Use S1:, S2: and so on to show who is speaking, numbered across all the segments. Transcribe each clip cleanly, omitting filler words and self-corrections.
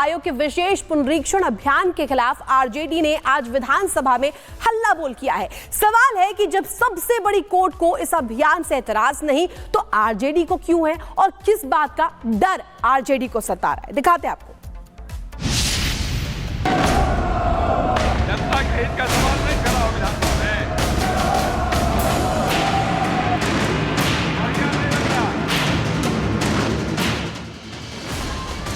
S1: आयोग के विशेष पुनरीक्षण अभियान के खिलाफ आरजेडी ने आज विधानसभा में हल्ला बोल किया है। सवाल है कि जब सबसे बड़ी कोर्ट को इस अभियान से एतराज नहीं तो आरजेडी को क्यों है और किस बात का डर आरजेडी को सता रहा है, दिखाते हैं आपको।
S2: जनता के हित का सवाल नहीं खड़ा हो विधानसभा में।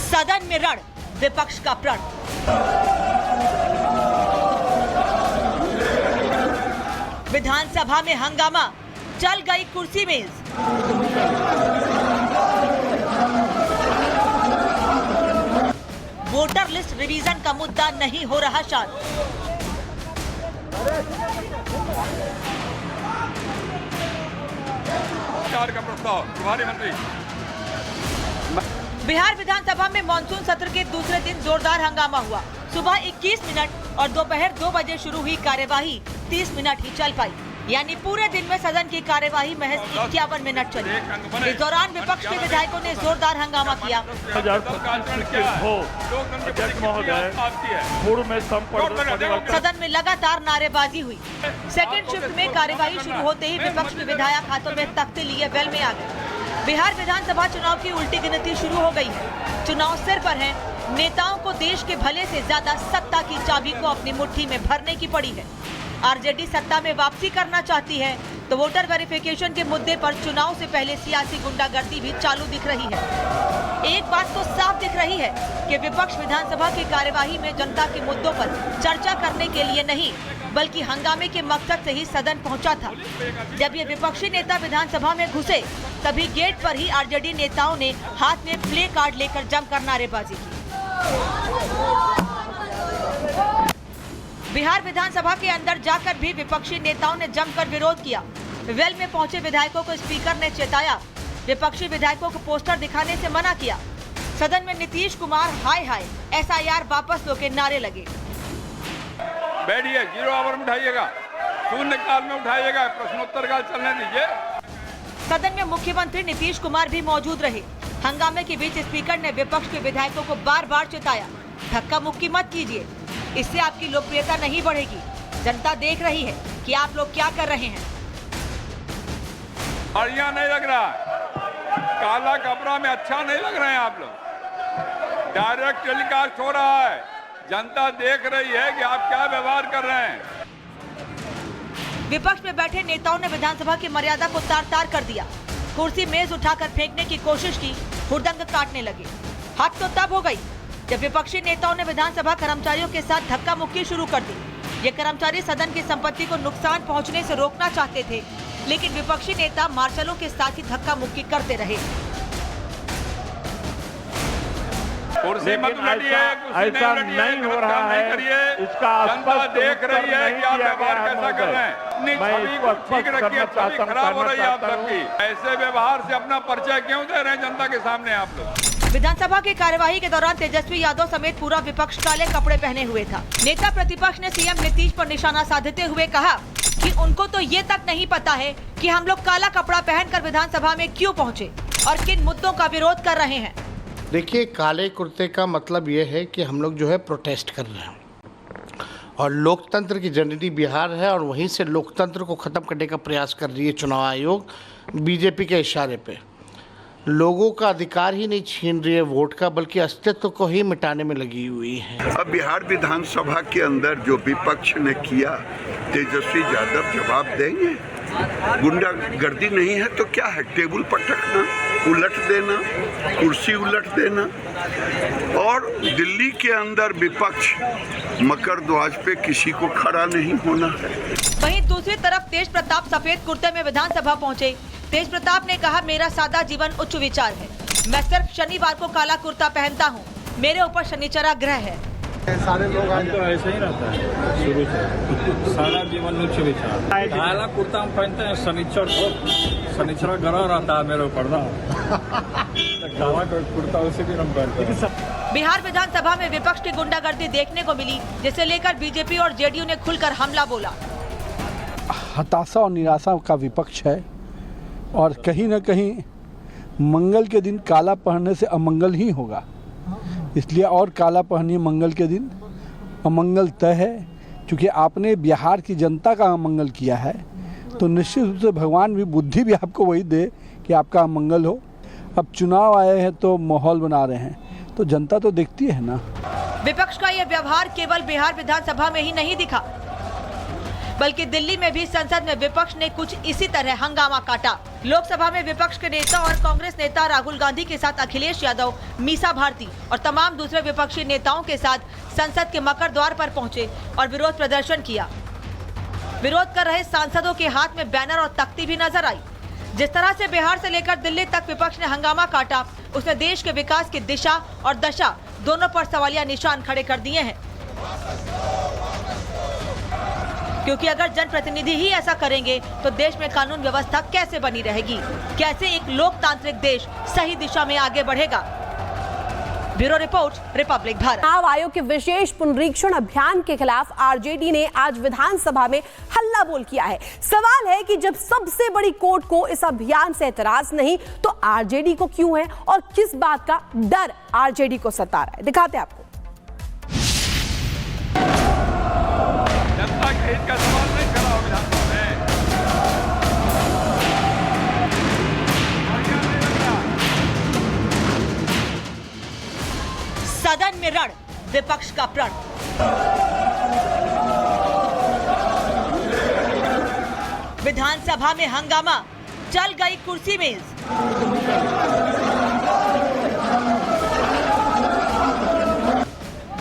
S3: सदन में रण, विपक्ष का प्रण। विधानसभा में हंगामा, चल गई कुर्सी मेज। वोटर लिस्ट रिवीजन का मुद्दा नहीं हो रहा शांत।
S2: का प्रस्ताव प्रभारी मंत्री।
S3: बिहार विधानसभा में मानसून सत्र के दूसरे दिन जोरदार हंगामा हुआ। सुबह 21 मिनट और दोपहर 2 बजे शुरू हुई कार्यवाही 30 मिनट ही चल पाई, यानी पूरे दिन में सदन की कार्यवाही महज 51 मिनट चली। इस दौरान विपक्ष के विधायकों ने जोरदार हंगामा किया। सदन में लगातार नारेबाजी हुई। सेकेंड शिफ्ट में कार्यवाही शुरू होते ही विपक्ष के विधायक हाथों में तख्ते लिए वेल में आ गए। बिहार विधानसभा चुनाव की उल्टी गिनती शुरू हो गई है। चुनाव सिर पर है। नेताओं को देश के भले से ज्यादा सत्ता की चाबी को अपनी मुट्ठी में भरने की पड़ी है। आरजेडी सत्ता में वापसी करना चाहती है तो वोटर वेरिफिकेशन के मुद्दे पर चुनाव से पहले सियासी गुंडागर्दी भी चालू दिख रही है। एक बात तो साफ दिख रही है कि विपक्ष विधानसभा की कार्यवाही में जनता के मुद्दों पर चर्चा करने के लिए नहीं बल्कि हंगामे के मकसद से ही सदन पहुंचा था। जब ये विपक्षी नेता विधानसभा में घुसे तभी गेट पर ही आरजेडी नेताओं ने हाथ में प्ले कार्ड लेकर जमकर नारेबाजी की। बिहार विधानसभा के अंदर जाकर भी विपक्षी नेताओं ने जमकर विरोध किया। वेल में पहुंचे विधायकों को स्पीकर ने चेताया। विपक्षी विधायकों को पोस्टर दिखाने से मना किया। सदन में नीतीश कुमार हाय हाय एसआईआर वापस लो के नारे लगे।
S2: बैठिए, 0 आवर में उठाइएगा, शून्य काल में उठाइएगा, प्रश्नोत्तर काल चलने दीजिए।
S3: सदन में मुख्यमंत्री नीतीश कुमार भी मौजूद रहे। हंगामे के बीच स्पीकर ने विपक्ष के विधायकों को बार बार चेताया, धक्का मुक्की मत कीजिए, इससे आपकी लोकप्रियता नहीं बढ़ेगी। जनता देख रही है कि आप लोग क्या कर रहे हैं।
S2: बढ़िया नहीं लग रहा, काला कपड़ा में अच्छा नहीं लग रहे हैं आप लोग। डायरेक्ट टेलीकास्ट हो रहा है, जनता देख रही है कि आप क्या व्यवहार कर रहे हैं।
S3: विपक्ष में बैठे नेताओं ने विधानसभा की मर्यादा को तार तार कर दिया। कुर्सी मेज उठाकर फेंकने की कोशिश की, हुड़दंग काटने लगे। हद तो तब हो गई जब विपक्षी नेताओं ने विधानसभा कर्मचारियों के साथ धक्का मुक्की शुरू कर दी। ये कर्मचारी सदन की संपत्ति को नुकसान पहुंचने से रोकना चाहते थे, लेकिन विपक्षी नेता मार्शलों के साथ ही धक्का मुक्की करते रहे।
S2: कुर्सी मत लड़िए,
S4: ऐसा नहीं हो रहा है। इसका
S2: जनता देख रही है कि आप व्यवहार कैसा कर रहे हैं। अपनी छवि को ठीक रखिए, छवि खराब हो रही है आप सबकी। ऐसे व्यवहार से अपना परिचय क्यों दे रहे हैं जनता के सामने आप लोग।
S3: विधानसभा की कार्यवाही के दौरान तेजस्वी यादव समेत पूरा विपक्ष काले कपड़े पहने हुए था। नेता प्रतिपक्ष ने सीएम नीतीश पर निशाना साधते हुए कहा कि उनको तो ये तक नहीं पता है कि हम लोग काला कपड़ा पहनकर विधानसभा में क्यों पहुंचे और किन मुद्दों का विरोध कर रहे हैं।
S5: देखिए, काले कुर्ते का मतलब ये है कि हम लोग जो है प्रोटेस्ट कर रहे हैं और लोकतंत्र की जननी बिहार है और वहीं से लोकतंत्र को ख़त्म करने का प्रयास कर रही है चुनाव आयोग बीजेपी के इशारे पे। लोगों का अधिकार ही नहीं छीन रही है वोट का, बल्कि अस्तित्व को ही मिटाने में लगी हुई है।
S6: अब बिहार विधानसभा के अंदर जो विपक्ष ने किया, तेजस्वी यादव जवाब देंगे। गुंडागर्दी नहीं है तो क्या है? टेबल पटकना, उलट देना, कुर्सी उलट देना। और दिल्ली के अंदर विपक्ष मकर ध्वज पे किसी को खड़ा नहीं होना है।
S3: वहीं दूसरी तरफ तेज प्रताप सफेद कुर्ते में विधानसभा पहुंचे। तेज प्रताप ने कहा, मेरा सादा जीवन उच्च विचार है, मैं सिर्फ शनिवार को काला कुर्ता पहनता हूं, मेरे ऊपर शनिचरा ग्रह है।
S4: सारे लोग आज तो ऐसे ही रहता है शुरू से, सारा जीवन उच्च विचार। काला कुर्ता हम पहनते हैं शनिचर को, शनिचरा ग्रह रहता है मेरे ऊपर ना। काला कुर्ता उसी दिन हम पहनते हैं।
S3: बिहार विधानसभा में विपक्ष की गुंडागर्दी देखने को मिली, जिसे लेकर बीजेपी और जेडीयू ने खुलकर हमला बोला।
S7: हताशा और निराशा का विपक्ष है और कहीं न कहीं मंगल के दिन काला पहनने से अमंगल ही होगा। इसलिए और काला पहनिए मंगल के दिन। अमंगल तय है, क्योंकि आपने बिहार की जनता का अमंगल किया है, तो निश्चित रूप से भगवान भी बुद्धि भी आपको वही दे कि आपका अमंगल हो। अब चुनाव आए हैं तो माहौल बना रहे हैं, तो जनता तो देखती है ना।
S3: विपक्ष का यह व्यवहार केवल बिहार विधानसभा में ही नहीं दिखा, बल्कि दिल्ली में भी संसद में विपक्ष ने कुछ इसी तरह हंगामा काटा। लोकसभा में विपक्ष के नेता और कांग्रेस नेता राहुल गांधी के साथ अखिलेश यादव, मीसा भारती और तमाम दूसरे विपक्षी नेताओं के साथ संसद के मकर द्वार पर पहुंचे और विरोध प्रदर्शन किया। विरोध कर रहे सांसदों के हाथ में बैनर और तख्ती भी नजर आई। जिस तरह से बिहार से लेकर दिल्ली तक विपक्ष ने हंगामा काटा, उसने देश के विकास की दिशा और दशा दोनों पर सवालिया निशान खड़े कर दिए हैं। क्योंकि अगर जनप्रतिनिधि ही ऐसा करेंगे तो देश में कानून व्यवस्था कैसे बनी रहेगी? कैसे एक लोकतांत्रिक देश सही दिशा में आगे बढ़ेगा? Bureau report, Republic Bharat.
S1: चुनाव आयोग के विशेष पुनरीक्षण अभियान के खिलाफ आरजेडी ने आज विधानसभा में हल्ला बोल किया है। सवाल है कि जब सबसे बड़ी कोर्ट को इस अभियान से एतराज नहीं, तो आरजेडी को क्यों है और किस बात का डर आरजेडी को सता रहा है? दिखाते हैं आपको।
S2: जनता के हित का सवाल नहीं खड़ा हो विधानसभा में।
S3: सदन में रण, विपक्ष का प्रण। विधानसभा में हंगामा, चल गई कुर्सी मेज।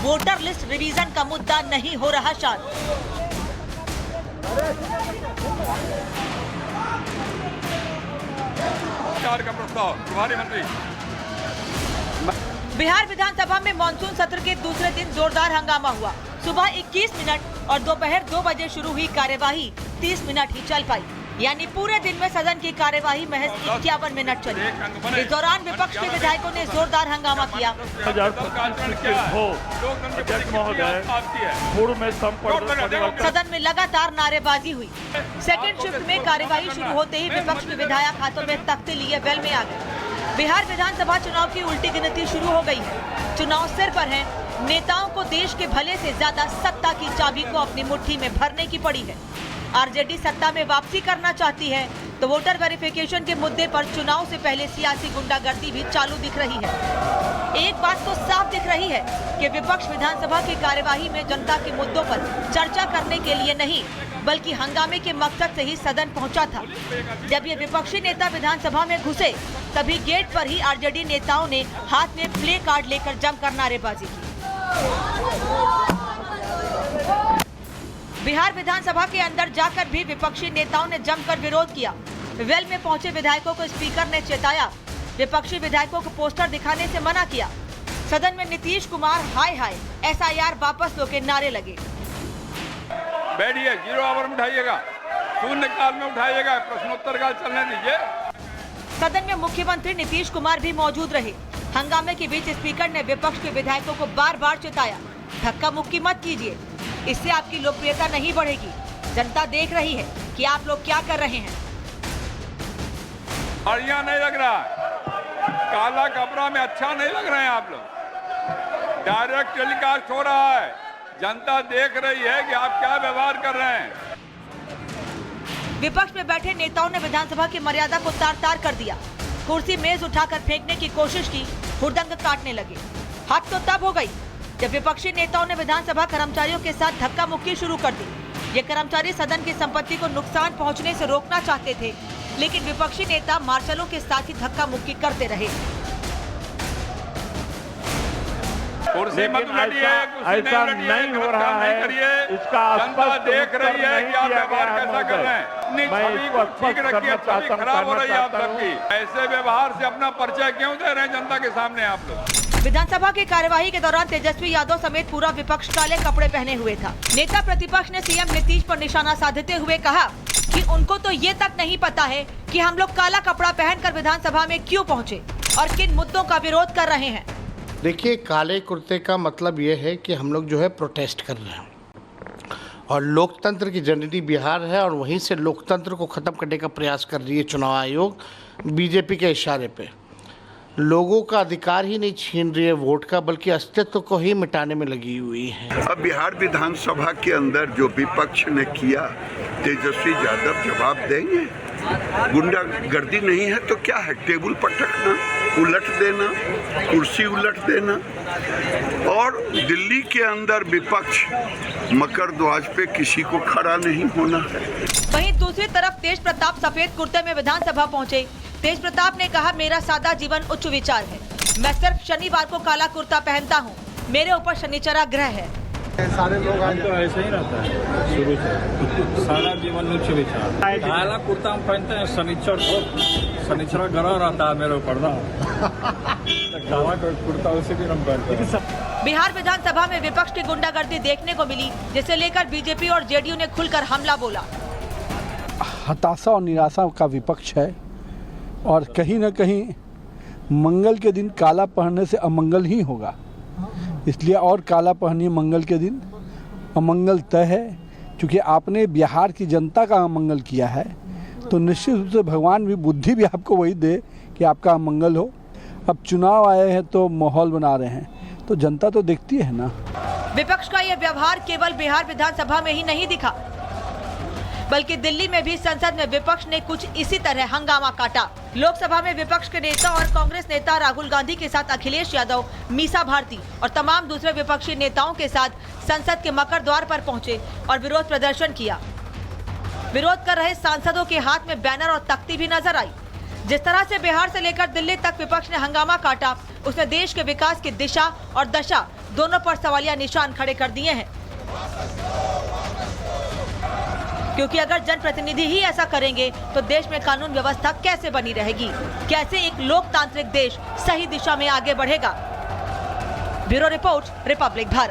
S3: वोटर लिस्ट रिवीजन का मुद्दा नहीं हो रहा शांत।
S2: का प्रस्ताव, प्रभारी मंत्री।
S3: बिहार विधानसभा में मानसून सत्र के दूसरे दिन जोरदार हंगामा हुआ। सुबह 21 मिनट और दोपहर 2 बजे शुरू हुई कार्यवाही 30 मिनट ही चल पाई, यानी पूरे दिन में सदन की कार्यवाही महज 51 मिनट चली। इस दौरान विपक्ष के विधायकों ने जोरदार हंगामा किया। सदन में लगातार नारेबाजी हुई। सेकेंड शिफ्ट में कार्यवाही शुरू होते ही विपक्ष के विधायक हाथों में तख्ते लिए वेल में आ गए। बिहार विधानसभा चुनाव की उल्टी गिनती शुरू हो गई है। चुनाव सिर पर है। नेताओं को देश के भले से ज्यादा सत्ता की चाबी को अपनी मुट्ठी में भरने की पड़ी है। आरजेडी सत्ता में वापसी करना चाहती है, तो वोटर वेरिफिकेशन के मुद्दे पर चुनाव से पहले सियासी गुंडागर्दी भी चालू दिख रही है। एक बात तो साफ दिख रही है कि विपक्ष विधानसभा की कार्यवाही में जनता के मुद्दों पर चर्चा करने के लिए नहीं, बल्कि हंगामे के मकसद से ही सदन पहुंचा था। जब ये विपक्षी नेता विधानसभा में घुसे, तभी गेट पर ही आरजेडी नेताओं ने हाथ में प्ले कार्ड लेकर जमकर नारेबाजी की। बिहार विधानसभा के अंदर जाकर भी विपक्षी नेताओं ने जमकर विरोध किया। वेल में पहुंचे विधायकों को स्पीकर ने चेताया। विपक्षी विधायकों को पोस्टर दिखाने से मना किया। सदन में नीतीश कुमार हाय हाय SIR वापस लो के नारे लगे।
S2: बैठिए, 0 आवर में उठाइएगा, शून्य काल में उठाइएगा, प्रश्नोत्तर काल चलने दीजिए।
S3: सदन में मुख्यमंत्री नीतीश कुमार भी मौजूद रहे। हंगामे के बीच स्पीकर ने विपक्ष के विधायकों को बार बार चेताया, धक्का मुक्की मत कीजिए, इससे आपकी लोकप्रियता नहीं बढ़ेगी। जनता देख रही है कि आप लोग क्या कर रहे हैं।
S2: बढ़िया नहीं लग रहा, काला कपड़ा में अच्छा नहीं लग रहे हैं आप लोग। डायरेक्ट टेलीकास्ट हो रहा है, जनता देख रही है कि आप क्या व्यवहार कर रहे हैं।
S3: विपक्ष में बैठे नेताओं ने विधानसभा की मर्यादा को तार तार कर दिया। कुर्सी मेज उठाकर फेंकने की कोशिश की, हुड़दंग काटने लगे। हद तो तब हो गई जब विपक्षी नेताओं ने विधानसभा कर्मचारियों के साथ धक्का मुक्की शुरू कर दी। ये कर्मचारी सदन की संपत्ति को नुकसान पहुंचने से रोकना चाहते थे, लेकिन विपक्षी नेता मार्शलों के साथ ही धक्का मुक्की करते रहे।
S2: कुर्सी मत उलटिए, ऐसा नहीं हो रहा है, इसका जनता देख रही है कि आप व्यवहार कैसा कर रहे हैं। अपनी छवि को ठीक रखिए, छवि खराब हो रही है आप सबकी। ऐसे व्यवहार से अपना परिचय क्यों दे रहे हैं जनता के सामने आप लोग?
S3: विधानसभा की कार्यवाही के दौरान तेजस्वी यादव समेत पूरा विपक्ष काले कपड़े पहने हुए था। नेता प्रतिपक्ष ने सीएम नीतीश पर निशाना साधते हुए कहा कि उनको तो ये तक नहीं पता है कि हम लोग काला कपड़ा पहनकर विधानसभा में क्यों पहुंचे और किन मुद्दों का विरोध कर रहे हैं।
S5: देखिए, काले कुर्ते का मतलब ये है कि हम लोग जो है प्रोटेस्ट कर रहे हैं, और लोकतंत्र की जननी बिहार है, और वहीं से लोकतंत्र को ख़त्म करने का प्रयास कर रही है चुनाव आयोग बीजेपी के इशारे पे। लोगों का अधिकार ही नहीं छीन रही है वोट का, बल्कि अस्तित्व को ही मिटाने में लगी हुई है।
S6: अब बिहार विधानसभा के अंदर जो विपक्ष ने किया, तेजस्वी यादव जवाब देंगे। गुंडागर्दी नहीं है तो क्या है? टेबल पटकना, उलट देना, कुर्सी उलट देना। और दिल्ली के अंदर विपक्ष मकर ध्वज पे किसी को खड़ा नहीं होना है।
S3: वहीं दूसरी तरफ तेज प्रताप सफेद कुर्ते में विधानसभा पहुंचे। तेज प्रताप ने कहा, मेरा सादा जीवन उच्च विचार है, मैं सिर्फ शनिवार को काला कुर्ता पहनता हूं, मेरे ऊपर शनिचरा ग्रह है।
S4: सारे लोग हम तो ऐसे ही रहता है शुरू से, सारा जीवन उच्च विचार। काला कुर्ता हम पहनते हैं शनिचरा ग्रह रहता है मेरे ऊपर ना, काला कुर्ता उसी दिन हम पहनते हैं।
S3: बिहार विधानसभा में विपक्ष की गुंडागर्दी देखने को मिली, जिसे लेकर बीजेपी और जेडीयू ने खुलकर हमला बोला।
S7: हताशा और निराशा का विपक्ष है और कहीं न कहीं मंगल के दिन काला पहनने से अमंगल ही होगा, इसलिए और काला पहनिए मंगल के दिन। अमंगल तय है, क्योंकि आपने बिहार की जनता का अमंगल किया है, तो निश्चित रूप से भगवान भी बुद्धि भी आपको वही दे कि आपका अमंगल हो। अब चुनाव आए हैं तो माहौल बना रहे हैं, तो जनता तो देखती है ना।
S3: विपक्ष का यह व्यवहार केवल बिहार विधानसभा में ही नहीं दिखा, बल्कि दिल्ली में भी संसद में विपक्ष ने कुछ इसी तरह हंगामा काटा। लोकसभा में विपक्ष के नेता और कांग्रेस नेता राहुल गांधी के साथ अखिलेश यादव, मीसा भारती और तमाम दूसरे विपक्षी नेताओं के साथ संसद के मकर द्वार पर पहुंचे और विरोध प्रदर्शन किया। विरोध कर रहे सांसदों के हाथ में बैनर और तख्ती भी नजर आई। जिस तरह से बिहार से लेकर दिल्ली तक विपक्ष ने हंगामा काटा, उसने देश के विकास की दिशा और दशा दोनों पर सवालिया निशान खड़े कर दिए हैं। क्योंकि अगर जनप्रतिनिधि ही ऐसा करेंगे तो देश में कानून व्यवस्था कैसे बनी रहेगी? कैसे एक लोकतांत्रिक देश सही दिशा में आगे बढ़ेगा? Bureau report, Republic Bharat.